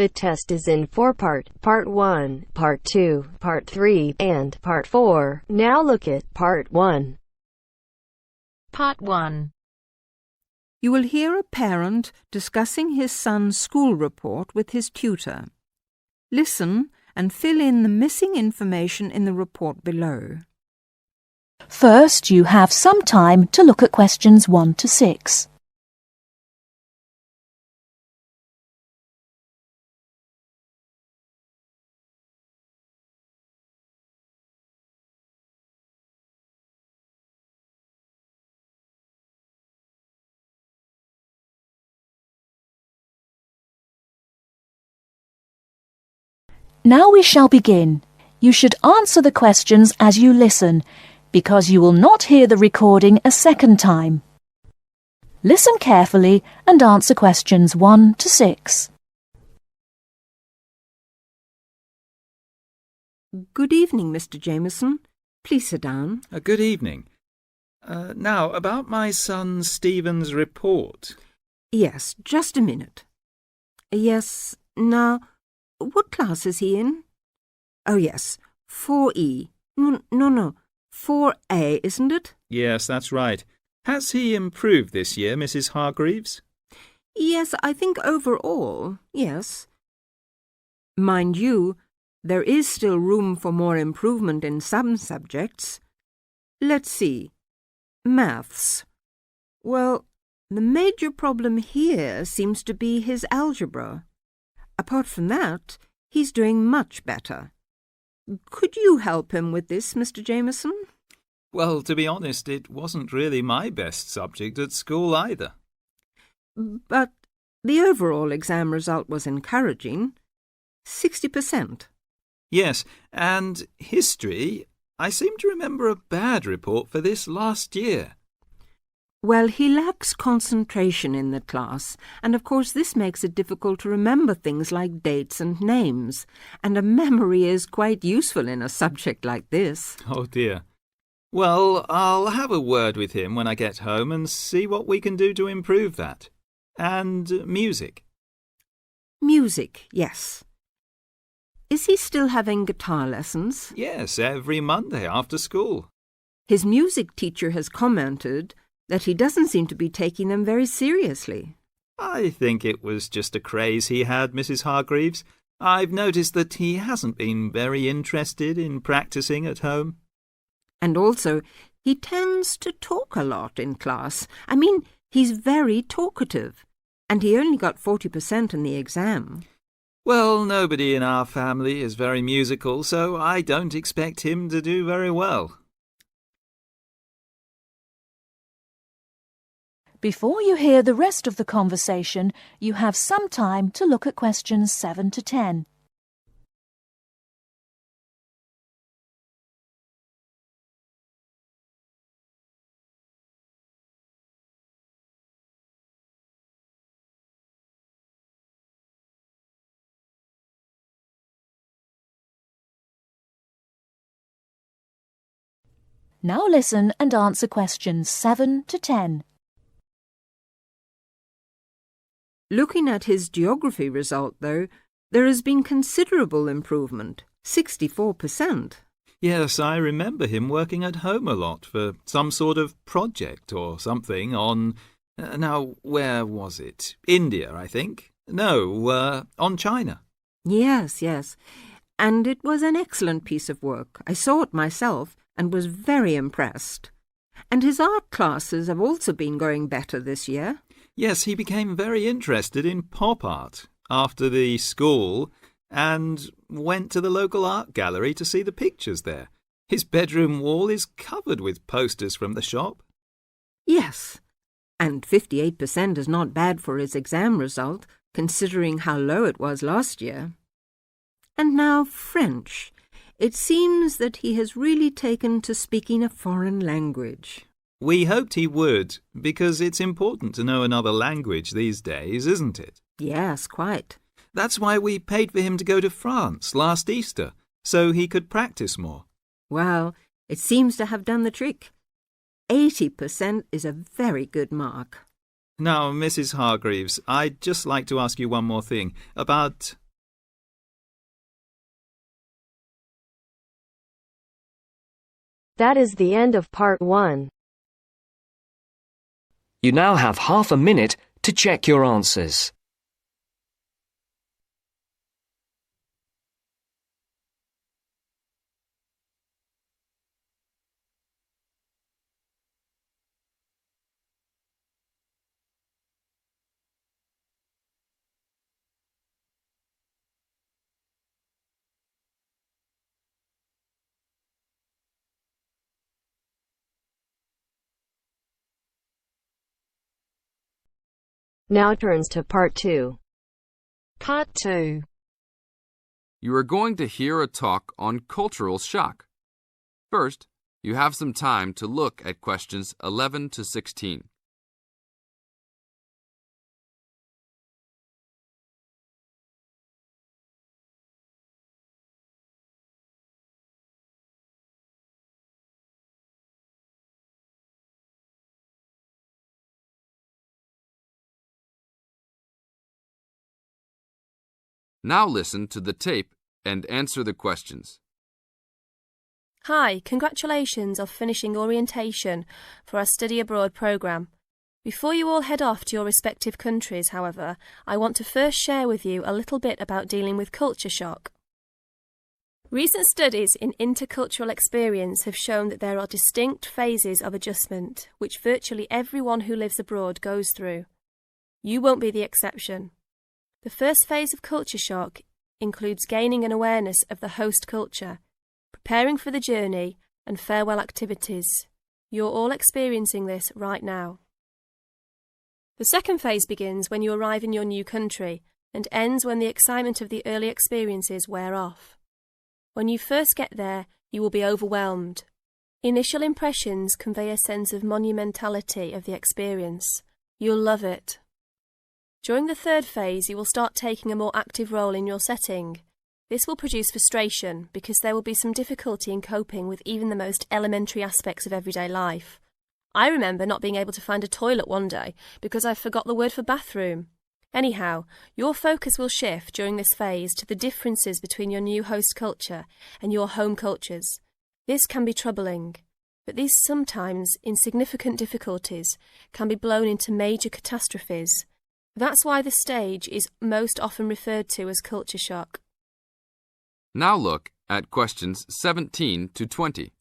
The test is in 4 parts: Part 1, Part 2, Part 3, and Part 4. Now look at Part 1. Part 1. You will hear a parent discussing his son's school report with his tutor. Listen and fill in the missing information in the report below. First, you have some time to look at questions 1 to 6. Now we shall begin. You should answer the questions as you listen, because you will not hear the recording a second time. Listen carefully and answer questions 1 to 6. Good evening, Mr. Jameson. Please sit down. Good evening. Now, about my son Stephen's report. Yes, just a minute. Yes, now, what class is he in? Oh, yes, 4E. No, 4A, isn't it? Yes, that's right. Has he improved this year, Mrs. Hargreaves? Yes, I think overall, yes. Mind you, there is still room for more improvement in some subjects. Let's see. Maths. Well, the major problem here seems to be his algebra. Apart from that, he's doing much better. Could you help him with this, Mr. Jameson? Well, to be honest, it wasn't really my best subject at school either. But the overall exam result was encouraging. 60%. Yes, and history, I seem to remember a bad report for this last year. Well, he lacks concentration in the class, and of course this makes it difficult to remember things like dates and names, and a memory is quite useful in a subject like this. Oh dear. Well, I'll have a word with him when I get home and see what we can do to improve that. And music. Music, yes. Is he still having guitar lessons? Yes, every Monday after school. His music teacher has commented that he doesn't seem to be taking them very seriously. I think it was just a craze he had, Mrs. Hargreaves. I've noticed that he hasn't been very interested in practising at home. And also, he tends to talk a lot in class. I mean, he's very talkative, and he only got 40% in the exam. Well, nobody in our family is very musical, so I don't expect him to do very well. Before you hear the rest of the conversation, you have some time to look at questions 7 to 10. Now listen and answer questions 7 to 10. Looking at his geography result, though, there has been considerable improvement, 64%. Yes, I remember him working at home a lot for some sort of project or something on... now, where was it? India, I think. No, on China. Yes. And it was an excellent piece of work. I saw it myself and was very impressed. And his art classes have also been going better this year. Yes, he became very interested in pop art after the school and went to the local art gallery to see the pictures there. His bedroom wall is covered with posters from the shop. Yes, and 58% is not bad for his exam result, considering how low it was last year. And now French. It seems that he has really taken to speaking a foreign language. We hoped he would, because it's important to know another language these days, isn't it? Yes, quite. That's why we paid for him to go to France last Easter, so he could practice more. Well, it seems to have done the trick. 80% is a very good mark. Now, Mrs. Hargreaves, I'd just like to ask you one more thing about That is the end of part 1. You now have half a minute to check your answers. Now turns to part 2. Part 2. You are going to hear a talk on cultural shock. First, you have some time to look at questions 11 to 16. Now listen to the tape and answer the questions. Hi, congratulations on finishing orientation for our study abroad programme. Before you all head off to your respective countries, however, I want to first share with you a little bit about dealing with culture shock. Recent studies in intercultural experience have shown that there are distinct phases of adjustment which virtually everyone who lives abroad goes through. You won't be the exception. The first phase of culture shock includes gaining an awareness of the host culture, preparing for the journey, and farewell activities. You're all experiencing this right now. The second phase begins when you arrive in your new country and ends when the excitement of the early experiences wear off. When you first get there, you will be overwhelmed. Initial impressions convey a sense of monumentality of the experience. You'll love it. During the third phase, you will start taking a more active role in your setting. This will produce frustration because there will be some difficulty in coping with even the most elementary aspects of everyday life. I remember not being able to find a toilet one day because I forgot the word for bathroom. Anyhow, your focus will shift during this phase to the differences between your new host culture and your home cultures. This can be troubling, but these sometimes insignificant difficulties can be blown into major catastrophes. That's why this stage is most often referred to as culture shock. Now look at questions 17 to 20.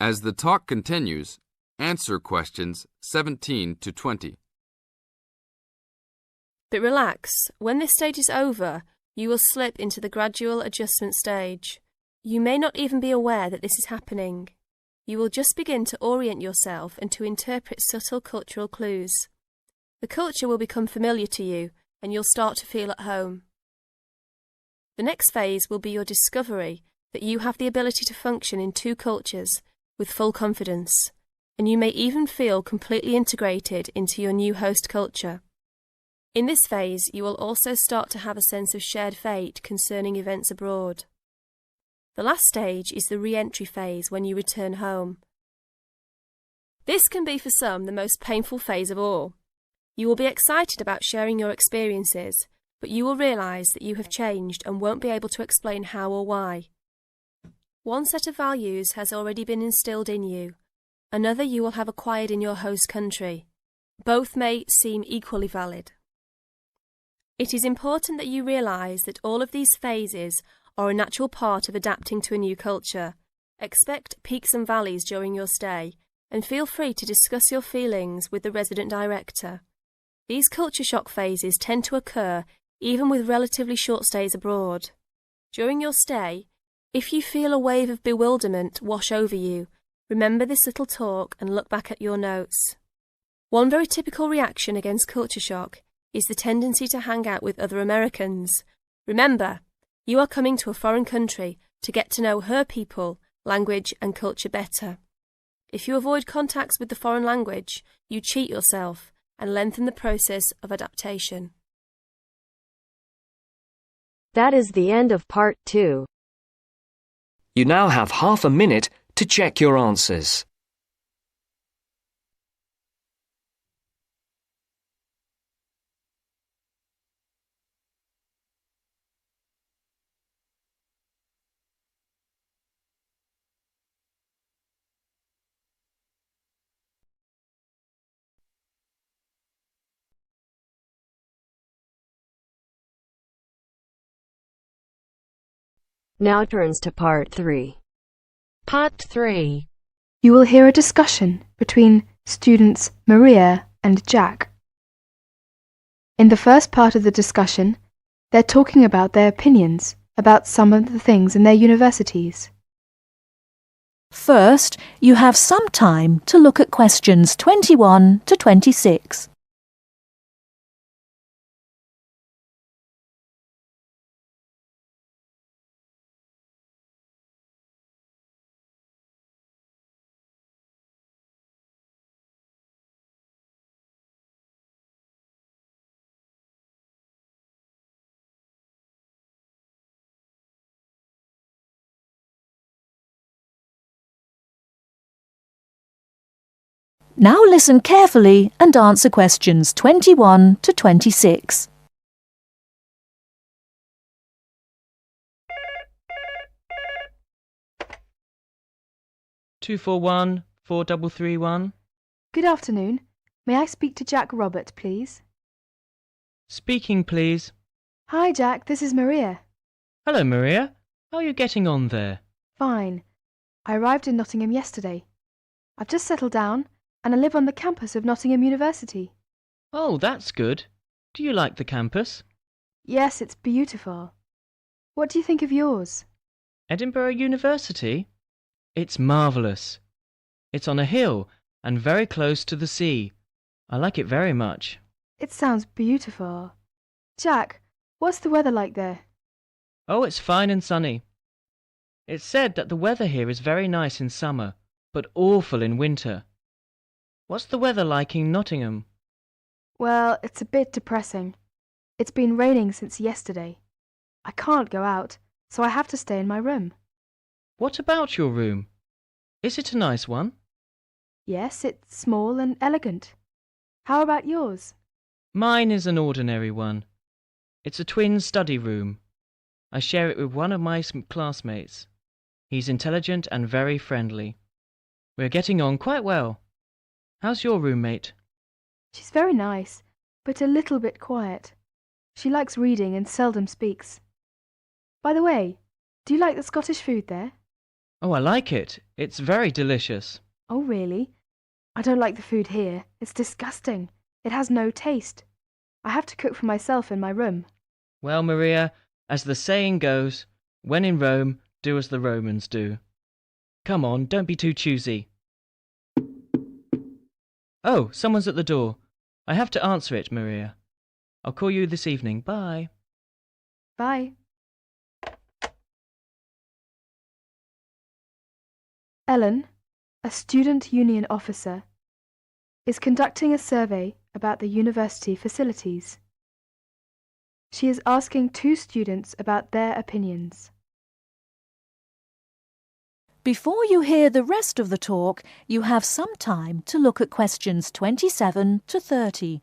As the talk continues, answer questions 17 to 20. But relax, when this stage is over, you will slip into the gradual adjustment stage. You may not even be aware that this is happening. You will just begin to orient yourself and to interpret subtle cultural clues. The culture will become familiar to you, and you'll start to feel at home. The next phase will be your discovery that you have the ability to function in two cultures with full confidence, and you may even feel completely integrated into your new host culture. In this phase, you will also start to have a sense of shared fate concerning events abroad. The last stage is the re-entry phase when you return home. This can be for some the most painful phase of all. You will be excited about sharing your experiences, but you will realise that you have changed and won't be able to explain how or why. One set of values has already been instilled in you, another you will have acquired in your host country. Both may seem equally valid. It is important that you realise that all of these phases are a natural part of adapting to a new culture. Expect peaks and valleys during your stay, and feel free to discuss your feelings with the resident director. These culture shock phases tend to occur even with relatively short stays abroad. During your stay, if you feel a wave of bewilderment wash over you, remember this little talk and look back at your notes. One very typical reaction against culture shock is the tendency to hang out with other Americans. Remember, you are coming to a foreign country, to get to know her people, language and culture better. If you avoid contacts with the foreign language, you cheat yourself and lengthen the process of adaptation. That is the end of part 2. You now have half a minute to check your answers. Now turns to part 3. Part 3. You will hear a discussion between students Maria and Jack. In the first part of the discussion, they're talking about their opinions about some of the things in their universities. First, you have some time to look at questions 21 to 26. Now listen carefully and answer questions 21 to 26. Two four one 4331. Good afternoon. May I speak to Jack Robert, please? Speaking, please. Hi, Jack. This is Maria. Hello, Maria. How are you getting on there? Fine. I arrived in Nottingham yesterday. I've just settled down and I live on the campus of Nottingham University. Oh, that's good. Do you like the campus? Yes, it's beautiful. What do you think of yours? Edinburgh University? It's marvellous. It's on a hill and very close to the sea. I like it very much. It sounds beautiful. Jack, what's the weather like there? Oh, it's fine and sunny. It's said that the weather here is very nice in summer, but awful in winter. What's the weather like in Nottingham? Well, it's a bit depressing. It's been raining since yesterday. I can't go out, so I have to stay in my room. What about your room? Is it a nice one? Yes, it's small and elegant. How about yours? Mine is an ordinary one. It's a twin study room. I share it with one of my classmates. He's intelligent and very friendly. We're getting on quite well. How's your roommate? She's very nice, but a little bit quiet. She likes reading and seldom speaks. By the way, do you like the Scottish food there? Oh, I like it. It's very delicious. Oh, really? I don't like the food here. It's disgusting. It has no taste. I have to cook for myself in my room. Well, Maria, as the saying goes, when in Rome, do as the Romans do. Come on, don't be too choosy. Oh, someone's at the door. I have to answer it, Maria. I'll call you this evening. Bye. Bye. Ellen, a student union officer, is conducting a survey about the university facilities. She is asking 2 students about their opinions. Before you hear the rest of the talk, you have some time to look at questions 27 to 30.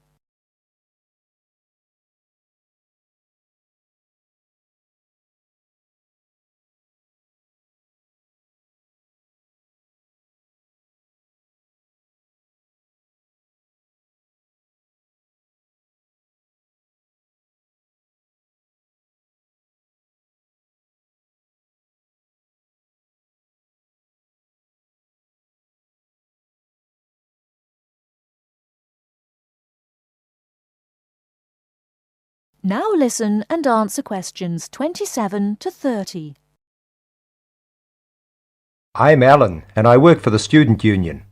Now listen and answer questions 27 to 30. I'm Alan, and I work for the Student Union.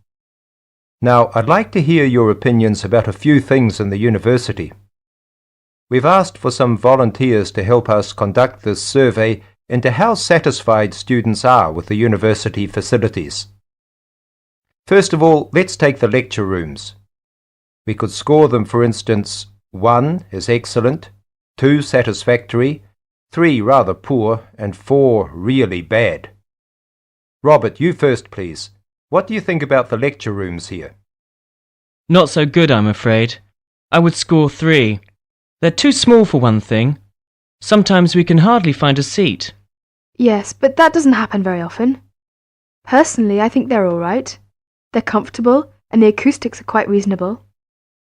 Now, I'd like to hear your opinions about a few things in the university. We've asked for some volunteers to help us conduct this survey into how satisfied students are with the university facilities. First of all, let's take the lecture rooms. We could score them, for instance, 1 is excellent, 2 satisfactory, 3 rather poor, and 4 really bad. Robert, you first, please. What do you think about the lecture rooms here? Not so good, I'm afraid. I would score 3. They're too small for one thing. Sometimes we can hardly find a seat. Yes, but that doesn't happen very often. Personally, I think they're all right. They're comfortable, and the acoustics are quite reasonable.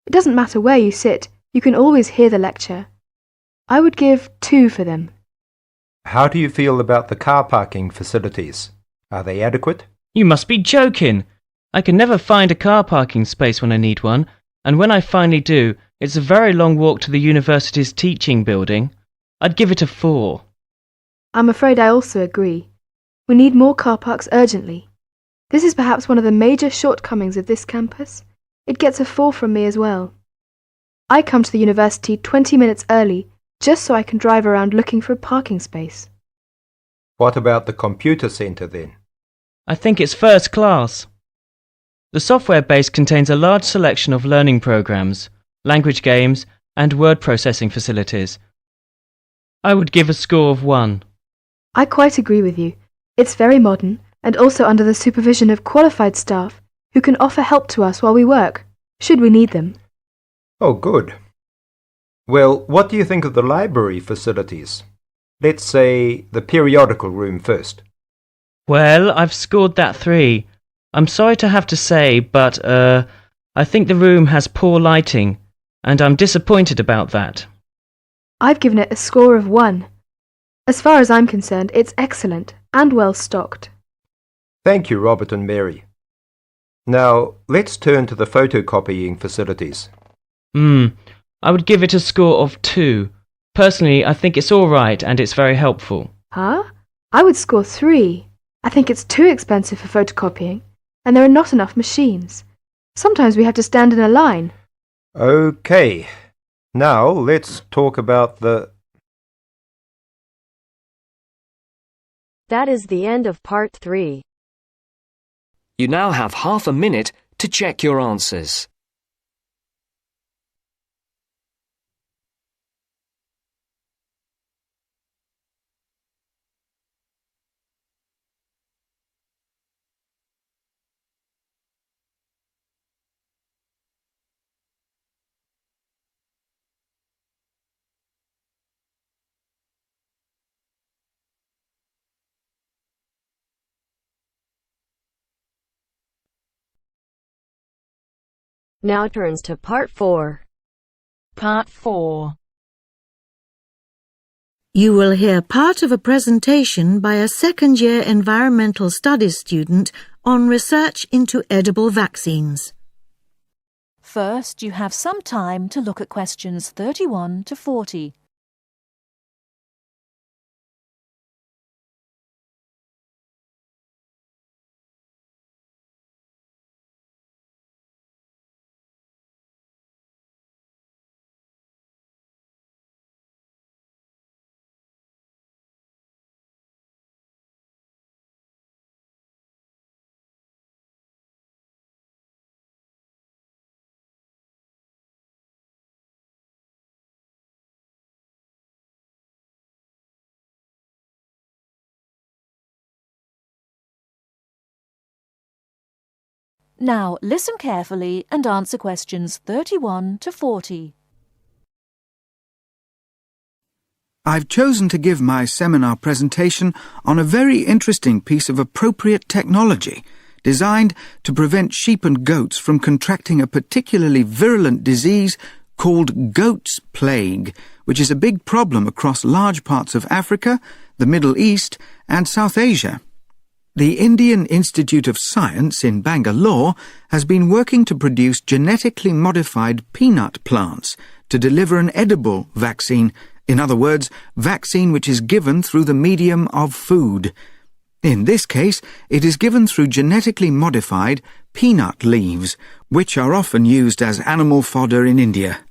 It doesn't matter where you sit, you can always hear the lecture. I would give 2 for them. How do you feel about the car parking facilities? Are they adequate? You must be joking! I can never find a car parking space when I need one, and when I finally do, it's a very long walk to the university's teaching building. I'd give it a 4. I'm afraid I also agree. We need more car parks urgently. This is perhaps one of the major shortcomings of this campus. It gets a 4 from me as well. I come to the university 20 minutes early just so I can drive around looking for a parking space. What about the computer centre then? I think it's first class. The software base contains a large selection of learning programs, language games, and word processing facilities. I would give a score of 1. I quite agree with you. It's very modern and also under the supervision of qualified staff who can offer help to us while we work, should we need them. Oh, good. Well, what do you think of the library facilities? Let's say the periodical room first. Well, I've scored that 3. I'm sorry to have to say, but, I think the room has poor lighting, and I'm disappointed about that. I've given it a score of 1. As far as I'm concerned, it's excellent and well stocked. Thank you, Robert and Mary. Now, let's turn to the photocopying facilities. I would give it a score of 2. Personally, I think it's all right and it's very helpful. Huh? I would score 3. I think it's too expensive for photocopying, and there are not enough machines. Sometimes we have to stand in a line. Okay. Now, let's talk about the... That is the end of part 3. You now have half a minute to check your answers. Now turns to part 4. Part 4. You will hear part of a presentation by a second-year environmental studies student on research into edible vaccines. First, you have some time to look at questions 31 to 40. Now, listen carefully and answer questions 31 to 40. I've chosen to give my seminar presentation on a very interesting piece of appropriate technology designed to prevent sheep and goats from contracting a particularly virulent disease called goat's plague, which is a big problem across large parts of Africa, the Middle East, and South Asia. The Indian Institute of Science in Bangalore has been working to produce genetically modified peanut plants to deliver an edible vaccine, in other words, vaccine which is given through the medium of food. In this case, it is given through genetically modified peanut leaves, which are often used as animal fodder in India.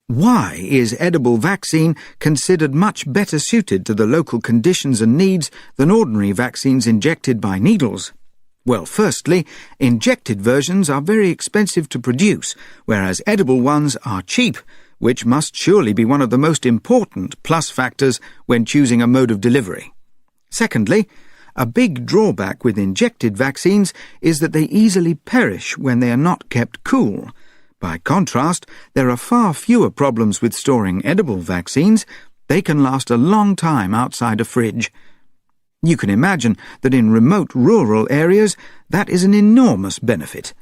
Why is edible vaccine considered much better suited to the local conditions and needs than ordinary vaccines injected by needles? Well, firstly, injected versions are very expensive to produce, whereas edible ones are cheap, which must surely be one of the most important plus factors when choosing a mode of delivery. Secondly, a big drawback with injected vaccines is that they easily perish when they are not kept cool. By contrast, there are far fewer problems with storing edible vaccines. They can last a long time outside a fridge. You can imagine that in remote rural areas, that is an enormous benefit.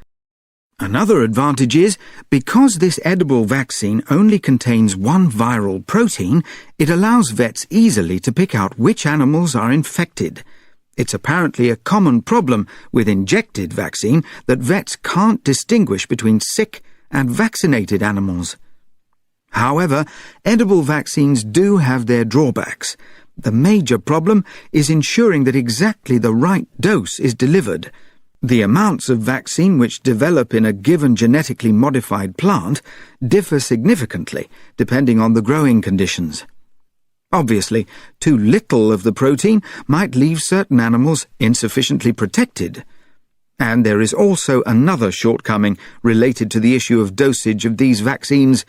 Another advantage is, because this edible vaccine only contains one viral protein, it allows vets easily to pick out which animals are infected. It's apparently a common problem with injected vaccine that vets can't distinguish between sick and vaccinated animals. However, edible vaccines do have their drawbacks. The major problem is ensuring that exactly the right dose is delivered. The amounts of vaccine which develop in a given genetically modified plant differ significantly depending on the growing conditions. Obviously, too little of the protein might leave certain animals insufficiently protected. And there is also another shortcoming related to the issue of dosage of these vaccines.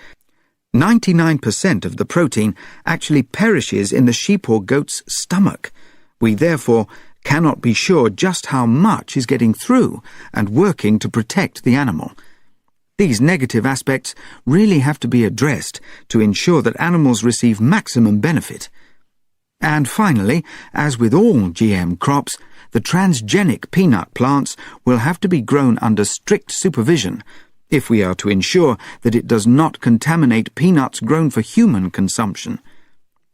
99% of the protein actually perishes in the sheep or goat's stomach. We therefore cannot be sure just how much is getting through and working to protect the animal. These negative aspects really have to be addressed to ensure that animals receive maximum benefit. And finally, as with all GM crops, the transgenic peanut plants will have to be grown under strict supervision if we are to ensure that it does not contaminate peanuts grown for human consumption.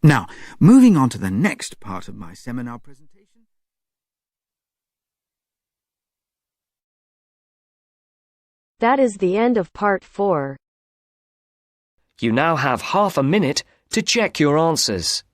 Now, moving on to the next part of my seminar presentation. That is the end of part 4. You now have half a minute to check your answers.